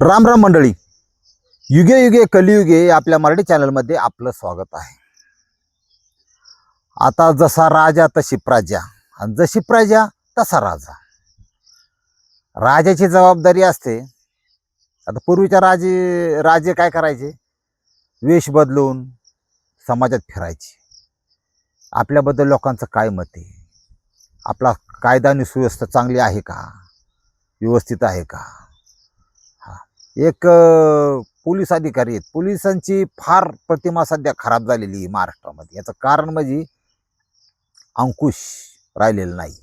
राम राम मंडळी, युगे युगे कलियुगे आपल्या मराठी चॅनलमध्ये आपलं स्वागत आहे. आता जसा राजा तशी प्रजा आणि जशी प्रजा तसा राजा. राजाची जबाबदारी असते. आता पूर्वीच्या राजे काय करायचे? वेश बदलून समाजात फिरायचे. आपल्याबद्दल लोकांचं काय मत आहे, आपला कायदा आणि सुव्यवस्था चांगली आहे का, व्यवस्थित आहे का. एक पोलीस अधिकारी आहेत, पोलिसांची फार प्रतिमा सध्या खराब झालेली आहे महाराष्ट्रामध्ये. याचं कारण म्हणजे अंकुश राहिलेलं नाही.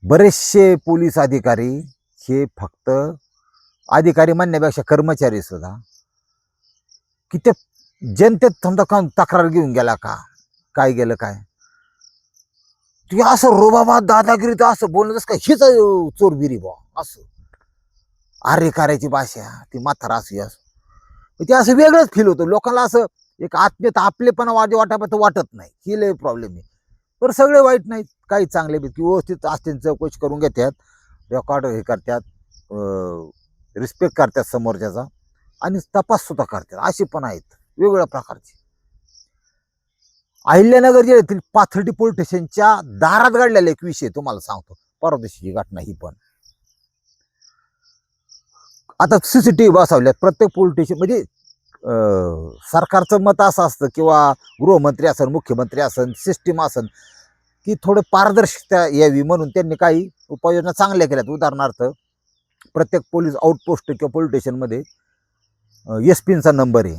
बरेचसे पोलीस अधिकारी हे फक्त अधिकारी म्हणण्यापेक्षा कर्मचारी सुद्धा की ते जनतेत समजा तक्रार घेऊन गेला का, काय गेलं काय, ते असं रोबाबा दादागिरी तर असं बोलणं काय हेच चोरबिरी बा, असं अरे करायची भाषा, ती म्हातारा असं ते असं वेगळंच फील होतं लोकांना. असं एक आत्मीयता आपलेपणा वाटत नाही. ही लय प्रॉब्लेम आहे. तर सगळे वाईट नाहीत, काही चांगले की व्यवस्थित असतील, चौकशी करून घेतात, रेकॉर्ड हे करतात, रिस्पेक्ट करतात समोरच्याचा आणि तपास सुद्धा करतात. अशी पण आहेत वेगवेगळ्या प्रकारची. अहिल्यानगर जिल्ह्यातील पाथर्डी पोलीस स्टेशनच्या दारात घडलेला एक विषय तुम्हाला सांगतो. परवा दिवशीची घटना ही. पण आता CCTV बसवल्यात प्रत्येक पोलीस स्टेशन. म्हणजे सरकारचं मत असं असतं किंवा गृहमंत्री असेल, मुख्यमंत्री असेल, सिस्टीम असेल की थोडं पारदर्शकता यावी म्हणून त्यांनी काही उपाययोजना चांगल्या केल्यात. उदाहरणार्थ प्रत्येक पोलीस आउटपोस्ट किंवा पोलीस स्टेशनमध्ये SP-चा नंबर आहे.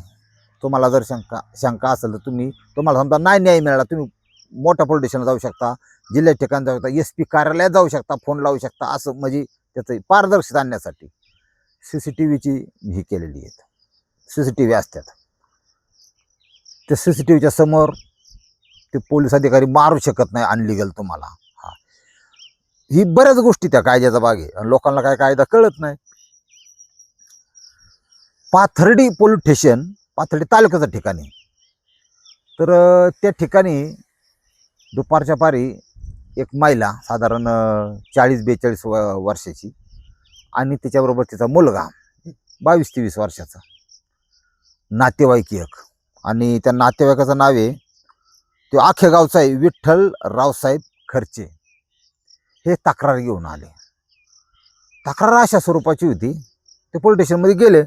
तुम्हाला जर शंका असेल तर तुम्हाला समजा नाही न्याय मिळाला, तुम्ही मोठ्या पोलीस स्टेशनला जाऊ शकता, जिल्ह्यात ठिकाणी जाऊ शकता, SP कार्यालयात जाऊ शकता, फोन लावू शकता. असं म्हणजे त्याचं पारदर्शकता आणण्यासाठी CCTVची ही केलेली आहेत. CCTV असतात. त्या CCTVच्या समोर ते पोलीस अधिकारी मारू शकत नाही अनलिगल तुम्हाला. ही बऱ्याच गोष्टी त्या कायद्याचा भाग आहे आणि लोकांना काय कायदा कळत नाही. पाथर्डी पोलीस स्टेशन पाथर्डी तालुक्याच्या ठिकाणी. तर त्या ठिकाणी दुपारच्या पारी एक महिला साधारण 40-42 वर्षाची आणि त्याच्याबरोबर तिचा मुलगा 22-23 वर्षाचा, नातेवाईक एक. आणि त्या नातेवाईकाचं नाव आहे, तो आख्या गावचा आहे, विठ्ठल रावसाहेब खर्चे. हे तक्रार घेऊन आले. तक्रार अशा स्वरूपाची होती, ते पोलीस स्टेशनमध्ये गेले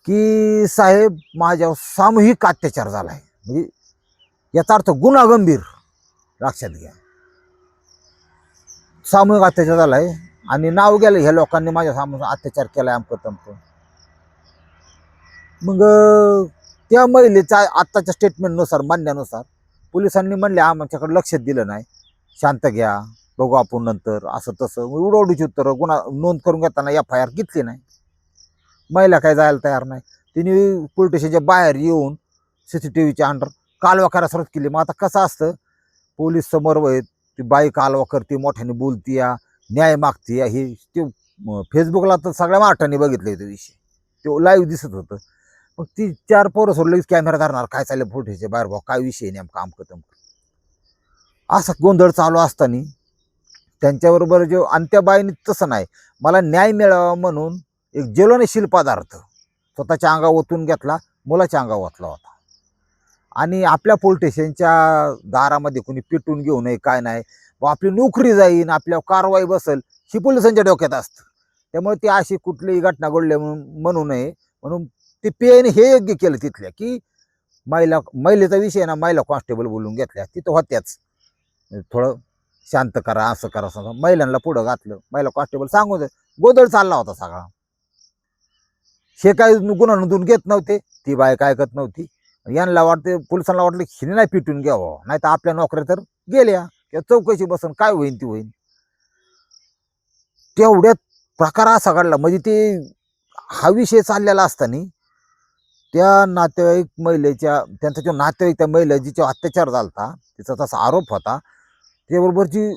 की साहेब माझ्यावर सामूहिक अत्याचार झाला आहे. म्हणजे याचा अर्थ गुन्हा गंभीर, लक्षात घ्या. सामूहिक अत्याचार झाला आहे आणि नाव गेलं ह्या लोकांनी माझ्या सामूहिक अत्याचार केला आहे अमकं तमकं. मग त्या महिलेच्या आत्ताच्या स्टेटमेंटनुसार, म्हणण्यानुसार पोलिसांनी म्हणले आमच्याकडे लक्ष दिलं नाही, शांत घ्या, बघू आपण नंतर, असं तसं उडवडीची उत्तर. गुन्हा नोंद करून घेताना FIR घेतली नाही. महिला काय जायला तयार नाही. तिने पोलीस स्टेशनच्या बाहेर येऊन CCTVच्या अंडर कालवा करायला सुरुवात केली. मग आता कसं असतं, पोलीस समोर आहेत, ती बाई कालवा करते, मोठ्याने बोलती, न्याय मागते. हे ते फेसबुकला तर सगळ्या महाराष्ट्राने बघितलं तो विषय, तो लाईव्ह दिसत होतं. मग ती 4 पोरं सोडलं लगेच कॅमेरा धरणार, काय चाललं पोलीस स्टेशनच्या बाहेर, भाऊ काय विषय नेमका अमकं तमकं, असा गोंधळ चालू असताना त्यांच्याबरोबर जो, आणि त्या बाईने तसं नाही, मला न्याय मिळावा म्हणून एक ज्वलनशील पदार्थ स्वतःच्या अंगावर ओतून घेतला, मुलाच्या अंगावर ओतला होता. आणि आपल्या पोलीस स्टेशनच्या दारामध्ये कोणी पिटून घेऊ नये, काय नाही, आपली नोकरी जाईन, आपल्यावर कारवाई बसेल, ही पोलिसांच्या डोक्यात असतं. त्यामुळे ती अशी कुठलीही घटना घडली म्हणू नये म्हणून ते PIने हे योग्य केलं तिथल्या, की महिलेचा विषय ना, महिला कॉन्स्टेबल बोलून घेतल्या, तिथं होत्याच, थोडं शांत करा, असं करा, सांगा. महिलांना पुढं घातलं, महिला कॉन्स्टेबल सांगून गोंधळ चालला होता सगळा. हे काय गुन्हा नोंदवून घेत नव्हते, ती बाई काय ऐकत नव्हती. यांना वाटते, पोलिसांना वाटलं हिने नाही पिटून घ्यावं, नाही तर आपल्या नोकऱ्या तर गेल्या किंवा चौकशी बसन, काय होईन ती होईन. तेवढ्यात प्रकार असा घडला. म्हणजे ते हा विषय चाललेला असताना त्या नातेवाईक महिलेच्या, त्यांचा जो नातेवाईक, त्या महिला जिच्या अत्याचार झाला, तिचा तसा आरोप होता, त्याबरोबर जी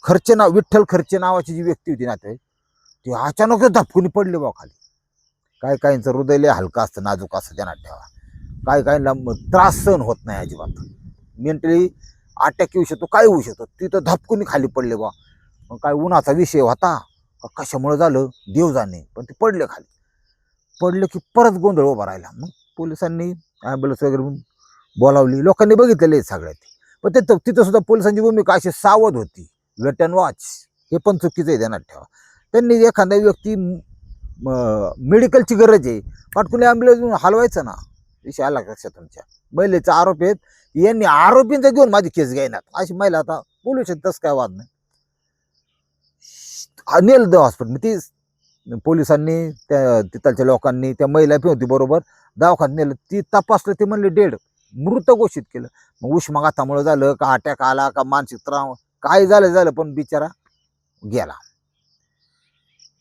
खर्चे नाव, विठ्ठल खर्चे नावाची जी व्यक्ती होती नातेवाईक, ती अचानकच धपकुनी पडली बा खाली. काय काहींचं हृदय लय हलका असतं, नाजूक असतं, त्यांना ठेवा. काय काहींना त्रास सहन होत नाही अजिबात, मेंटली अटॅक येऊ शकतो, काय होऊ शकतो. तिथं धपकुनी खाली पडले बा. मग काय उन्हाचा विषय होता कशामुळे झालं देव जाणे, पण ते पडले खाली. पडले की परत गोंधळ उभा राहिला. मग पोलिसांनी ॲम्ब्युलन्स वगैरे बोलावली, लोकांनी बघितलेले आहेत सगळ्यात. पण तिथं सुद्धा पोलिसांची भूमिका अशी सावध होती, वेट अँड वॉच. हे पण चुकीचं आहे, ध्यानात ठेवा. त्यांनी एखादा व्यक्ती मेडिकलची गरज आहे, पाटकुनी ॲम्ब्युलन्स हलवायचं ना. विषय आला लक्षात तुमच्या. महिलेचा आरोप आहेत, यांनी आरोपींचा घेऊन माझी केस घ्यायनात. अशी महिला आता बोलू शकत, तसं काय वाद नाही. नेल द हॉस्पिटल ती पोलिसांनी, त्या तिथलच्या लोकांनी त्या महिला पण होती बरोबर, दवाखान्यात नेलं. ती तपासलं, ते म्हणले डेड, मृत घोषित केलं. मग उष्माघातामुळे झालं का, अटॅक आला का, मानसिक त्रास काय झालं, पण बिचारा गेला.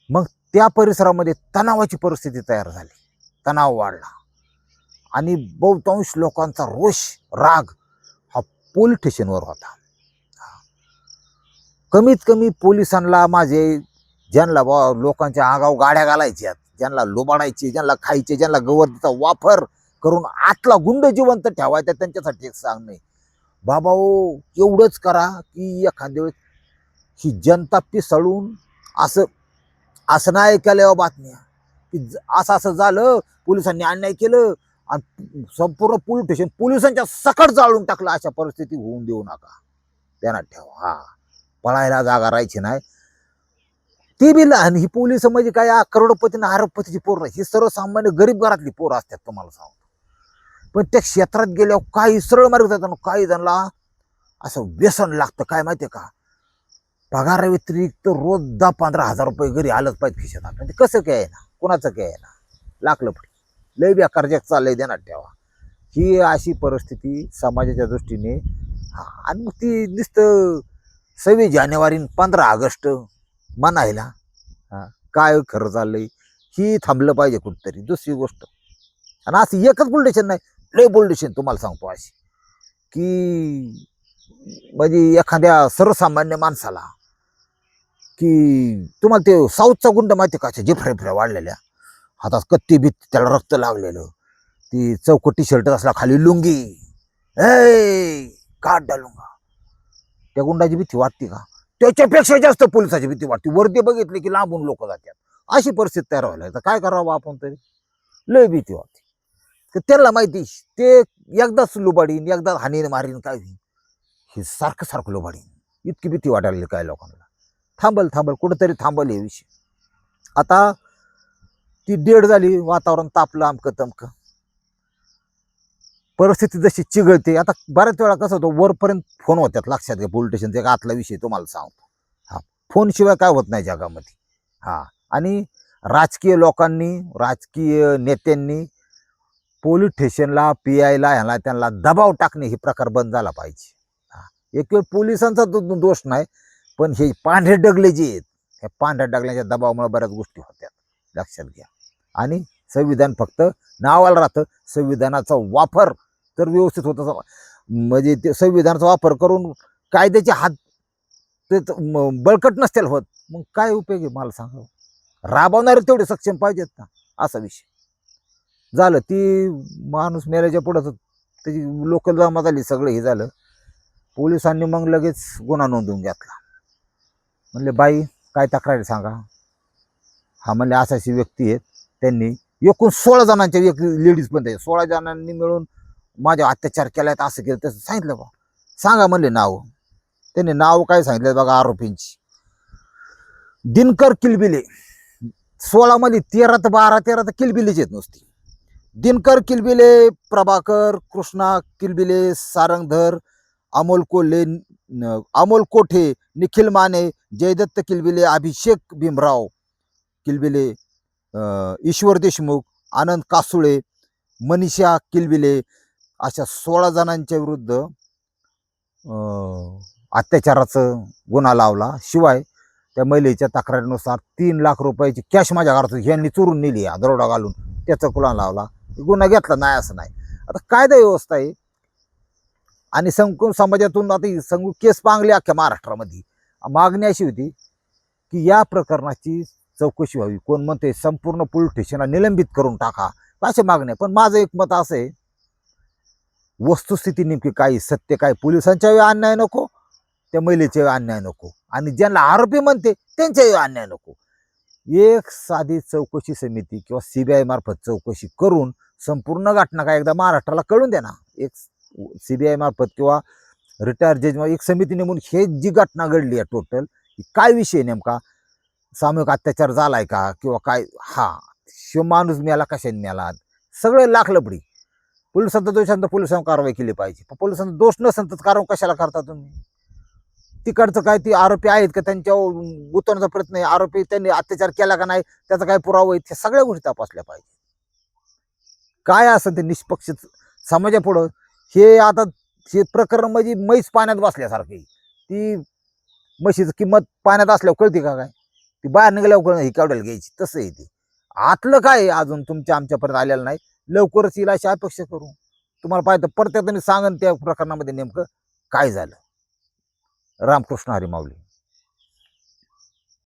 मग त्या परिसरामध्ये तणावाची परिस्थिती तयार झाली, तणाव वाढला आणि बहुतांश लोकांचा रोष, राग हा पोलीस स्टेशनवर होता. कमीत कमी पोलिसांना माझे, ज्यांना लोकांच्या आगाव गाड्या घालायच्यात, ज्यांना लोबाडायचे, ज्यांना खायचे, ज्यांना गवतीचा वापर करून आतला गुंड जिवंत ठेवायचा, त्यांच्यासाठी एक सांगणे, बाबा ओ एवढंच करा की एखाद्या वेळेस ही जनता पिसळून असं नाही ऐकायला बातम्या की असं झालं, पोलिसांनी अन्याय केलं आणि संपूर्ण पोलीस स्टेशन पोलिसांच्या सकट जाळून टाकलं. अशा परिस्थिती होऊन देऊ नका, ध्यानात ठेवा. हा, पळायला जागा राहायची नाही. ती बी लहान, ही पोलिस म्हणजे काय करोडपती अरबपतीची पोरं, ही सर्वसामान्य गरीब घरातली पोरं असतात, तुम्हाला सांगतो. पण त्या क्षेत्रात गेल्यावर काही सरळ मार्ग जातात, काही जणांना असं व्यसन लागतं. काय माहितीये का, पगारा व्यतिरिक्त रोज 10-15 हजार रुपये घरी आलंच पाहिजे खिशात. म्हणजे कसं काय आहे ना, कोणाचं काय आहे ना, लाकलं पडी लय बेकार जग चाललंय, ध्यानात ठेवा. ही अशी परिस्थिती समाजाच्या दृष्टीने. हा, आणि मग ती नुसतं 26 जानेवारी 15 ऑगस्ट म्हणायला काय खरं चाललंय, ही थांबलं पाहिजे कुठतरी. दुसरी गोष्ट, आणि असं एकच बुलडेशन नाही, लय बुलडेशन तुम्हाला सांगतो अशी, की म्हणजे एखाद्या सर्वसामान्य माणसाला, की तुम्हाला ते साऊथचा गुंड माहिती का, जिफऱ्या वाढलेल्या, हातात कत्ती बीत, त्याला रक्त लागलेलं, ती चौकटी शर्ट असला, खाली लुंगी, काट डालूंगा. त्या गुंडाची भीती वाटते का, त्याच्यापेक्षा जास्त पोलिसाची भीती वाटते. वर्दी बघितली की लांबून लोक जातात. अशी परिस्थिती तयार व्हायला, तर काय करावं आपण तरी, लय भीती वाटते. तर त्याला माहिती, ते एकदाच लुबाडीन, एकदा हानीन मारीन, काय होईल, हे सारखं लुबाडीन. इतकी भीती वाटायला काय लोकांना. थांबल कुठंतरी थांबल हे विषय. आता ती डेड झाली, वातावरण तापलं, अमकं तमकं, परिस्थिती जशी चिघळते. आता बऱ्याच वेळा कसं होतं, वरपर्यंत फोन होत्यात, लक्षात घ्या. पोलीस स्टेशनचा एक आतला विषय तुम्हाला सांगतो. हा, फोन शिवाय काय होत नाही जगामध्ये. हा, आणि राजकीय लोकांनी, राजकीय नेत्यांनी पोलीस स्टेशनला, PIला, ह्याला त्यांना दबाव टाकणे, हे प्रकार बंद झाला पाहिजे. हा, एक वेळ पोलिसांचा दोष नाही, पण हे पांढरे डगले जे आहेत, ह्या पांढऱ्या डगल्याच्या दबावामुळे बऱ्याच गोष्टी होत्या, लक्षात घ्या. आणि संविधान फक्त नावाला राहतं. संविधानाचा वापर तर व्यवस्थित होत, म्हणजे ते संविधानाचा वापर करून कायद्याचे हात ते बळकट नसतील होत, मग काय उपयोग आहे मला सांगा. राबवणारे तेवढे सक्षम पाहिजेत ना, असा विषय झालं. ती माणूस मेल्याच्या पुढं त्याची लोकल जमा झाली, सगळं हे झालं. पोलिसांनी मग लगेच गुन्हा नोंदवून घेतला. म्हणले बाई काय तक्रार सांगा. हा, म्हणले अशी व्यक्ती आहेत, त्यांनी एकूण 16 जणांच्या, एक लेडीज पण आहे, 16 जणांनी मिळून माझ्या अत्याचार केलाय, असं केलं तसं सांगितलं. बा सांगा म्हणले नाव. त्यांनी नाव काय सांगितलं बघा आरोपींची. दिनकर किलबिले, 16 मध्ये 13 तर 12-13 तर किलबिलेच आहेत नुसती. दिनकर किलबिले, प्रभाकर कृष्णा किलबिले, सारंगधर, अमोल कोठे, निखिल माने, जयदत्त किलबिले, अभिषेक भीमराव किलबिले, ईश्वर देशमुख, आनंद कासुळे, मनीषा किलबिले, अशा 16 जणांच्या विरुद्ध अत्याचाराचा गुन्हा लावला. शिवाय त्या महिलेच्या तक्रारीनुसार 3 लाख रुपयाची कॅश माझ्या घरात ह्यांनी चोरून नेली, दरोडा घालून, त्याचा गुन्हा लावला. गुन्हा घेतला नाही असं नाही. आता कायदा व्यवस्था आहे, आणि संपूर्ण समाजातून आता ही केस पांगली अख्ख्या महाराष्ट्रामध्ये. मागणी अशी होती की या प्रकरणाची चौकशी व्हावी. कोण म्हणते संपूर्ण पोलीस स्टेशनला निलंबित करून टाका, अशा मागण्या. पण माझं एक मत असं आहे, वस्तुस्थिती नेमकी काय, सत्य काय, पोलिसांच्या अन्याय नको, त्या महिलेच्या अन्याय नको, आणि ज्यांना आरोपी म्हणते त्यांच्याही अन्याय नको. एक साधी चौकशी समिती किंवा सीबीआय मार्फत चौकशी करून संपूर्ण घटना काय एकदा महाराष्ट्राला कळून द्या ना. एक सीबीआय मार्फत किंवा रिटायर जज एक समिती नेमून हे जी घटना घडली आहे टोटल काय विषय नेमका, सामूहिक अत्याचार झालाय का किंवा काय, हा शिव माणूस मेला कशाने मेला, सगळे लाख लपडी. पोलिसांचा दोष असेल तर पोलिसांनी कारवाई केली पाहिजे. पण पोलिसांचा दोष नसेल तर कारवाई कशाला करता तुम्ही? तिकडचं काय ती आरोपी आहेत का त्यांच्यावर गुंतवण्याचा प्रयत्न आहे, आरोपी त्यांनी अत्याचार केला का नाही त्याचा काय पुरावा आहे, त्या सगळ्या गोष्टी तपासल्या पाहिजे. काय असं ते निष्पक्ष समाजापुढं हे आता हे प्रकरण म्हणजे म्हैस पाण्यात बसल्यासारखी. ती म्हशीची किंमत पाण्यात असल्यावर कळते का काय, ती बाहेर निघाल्यावर ही केवढ्याला घ्यायची, तसं आहे ती. आतलं काय अजून तुमच्या आमच्यापर्यंत आलेलं नाही, लवकरच येईल अशी अपेक्षा करू. तुम्हाला पाहिजे तर परत सांगन त्या प्रकरणामध्ये नेमकं काय झालं. रामकृष्ण हरी माऊली.